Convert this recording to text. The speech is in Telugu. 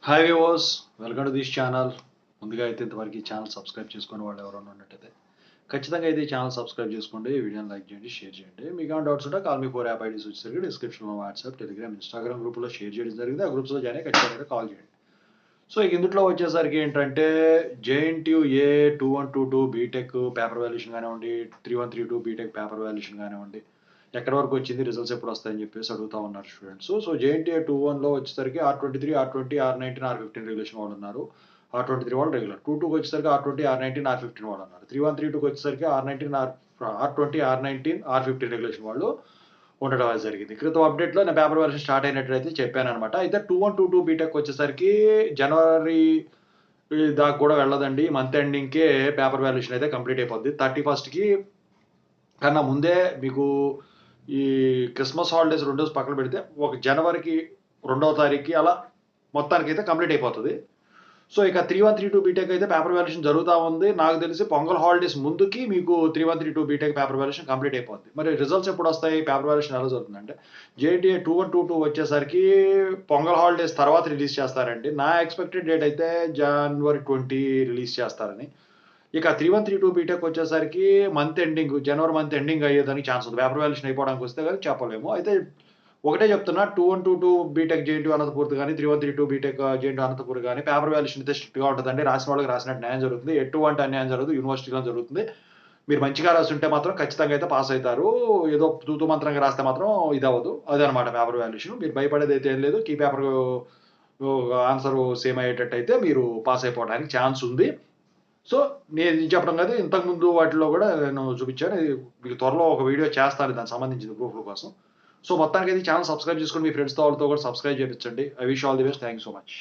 Hi viewers, welcome to this channel. ముందుగా అయితే ఇంతవరకు ఈ ఛానల్ సబ్స్క్రైబ్ చేసుకునే వాళ్ళు ఎవరైనా ఉన్నట్టయితే ఖచ్చితంగా అయితే ఈ ఛానల్ సబ్స్క్రైబ్ చేసుకోండి, ఈ వీడియోని లైక్ చేయండి, షేర్ చేయండి. మీకు ఏమైనా డౌట్స్ ఉంటే కాల్ మీ 4 యాప్ ఐడీస్ వచ్చేసరికి డిస్క్రిప్షన్లో వాట్సాప్, టెలిగ్రామ్, ఇన్స్టాగ్రామ్ గ్రూప్లో షేర్ చేయడం జరిగింది. ఆ గ్రూప్స్లో జాయిన్ అయ్యి ఖచ్చితంగా కాల్ చేయండి. సో ఇక ఇందులో వచ్చేసరికి ఏంటంటే JNTU-A 2122 బీటెక్ పేపర్ వాల్యుయేషన్ కానివ్వండి, 3132 బీటెక్ పేపర్ వాల్యుయేషన్ కానివ్వండి, ఎక్కడి వరకు వచ్చింది, రిజల్ట్స్ ఎప్పుడు వస్తాయని చెప్పేసి అడుగుతా ఉన్నారు స్టూడెంట్స్. సో JNTU-21లో వచ్చేసరికి R23, R20, R19, R15 regulation వాళ్ళు ఉన్నారు. R23 వాళ్ళు రెగ్యులర్. 22కి వచ్చేసరికి R20, R19, R15 వాళ్ళు ఉన్నారు. 3132కి వచ్చేసరికి R19, R20, R19, R15 regulation వాళ్ళు ఉండడం జరిగింది. క్రితం అప్డేట్లో నేను పేపర్ వాల్యుయేషన్ స్టార్ట్ అయినట్లయితే చెప్పాను అనమాట. అయితే 2122 బీటెక్ వచ్చేసరికి జనవరి దాకా కూడా వెళ్ళదండి. మంత్ ఎండింగ్కే పేపర్ వాల్యుయేషన్ అయితే కంప్లీట్ అయిపోద్ది. 31కి కన్నా ముందే మీకు ఈ క్రిస్మస్ హాలిడేస్ 2 రోజులు పక్కన పెడితే ఒక జనవరికి 2వ తారీఖుకి అలా మొత్తానికైతే కంప్లీట్ అయిపోతుంది. సో ఇక 3132 బీటెక్ అయితే పేపర్ వాల్యుయేషన్ జరుగుతూ ఉంది. నాకు తెలిసి పొంగల్ హాలిడేస్ ముందుకి మీకు 3132 బీటెక్ పేపర్ వాల్యుయేషన్ కంప్లీట్ అయిపోద్ది. మరి రిజల్ట్స్ ఎప్పుడు వస్తాయి, పేపర్ వాల్యుయేషన్ ఎలా జరుగుతుందంటే JNTU 2122 వచ్చేసరికి పొంగల్ హాలిడేస్ తర్వాత రిలీజ్ చేస్తారండి. నా ఎక్స్పెక్టెడ్ డేట్ అయితే జనవరి 20 రిలీజ్ చేస్తారని. ఇక 3132 బీటెక్ వచ్చేసరికి జనవరి మంత్ ఎండింగ్ అయ్యేదానికి ఛాన్స్ ఉంది. పేపర్ వాల్యుయేషన్ అయిపోవడానికి వస్తే కానీ చెప్పలేము. అయితే ఒకటే చెప్తున్నా, 2122 బీటెక్ JNTU అనంతపూర్ కానీ, 3132 బీటెక్ JNTU అనంతపూర్ కానీ పేపర్ వాల్యుయేషన్ అయితే స్ట్రిక్ట్గా ఉంటుందండి. రాసిన వాళ్ళకి రాసినట్టు న్యాయం జరుగుతుంది. ఎటువంటి అన్యాయం జరగదు, యూనివర్సిటీలో జరుగుతుంది. మీరు మంచిగా రాస్తుంటే మాత్రం ఖచ్చితంగా అయితే పాస్ అవుతారు. ఏదో తూతూ మంత్రంగా రాస్తే మాత్రం ఇది అవ్వదు. అదనమాట పేపర్ వాల్యుయేషన్. మీరు భయపడేది అయితే ఏం లేదు. కీ పేపర్ ఆన్సర్ సేమ్ అయ్యేటట్టు అయితే మీరు పాస్ అయిపోవడానికి ఛాన్స్ ఉంది. సో నేను చెప్పడం కాదు, ఇంతకుముందు వాటిలో కూడా నేను చూపించాను. మీకు త్వరలో ఒక వీడియో చేస్తాను దానికి సంబంధించిన ప్రూఫ్ల కోసం. సో మొత్తానికి అయితే ఛానల్ సబ్స్క్రైబ్ చేసుకొని మీ ఫ్రెండ్స్తో వాళ్ళతో కూడా సబ్స్క్రైబ్ చేయించండి. I wish all the best. Thank you so much.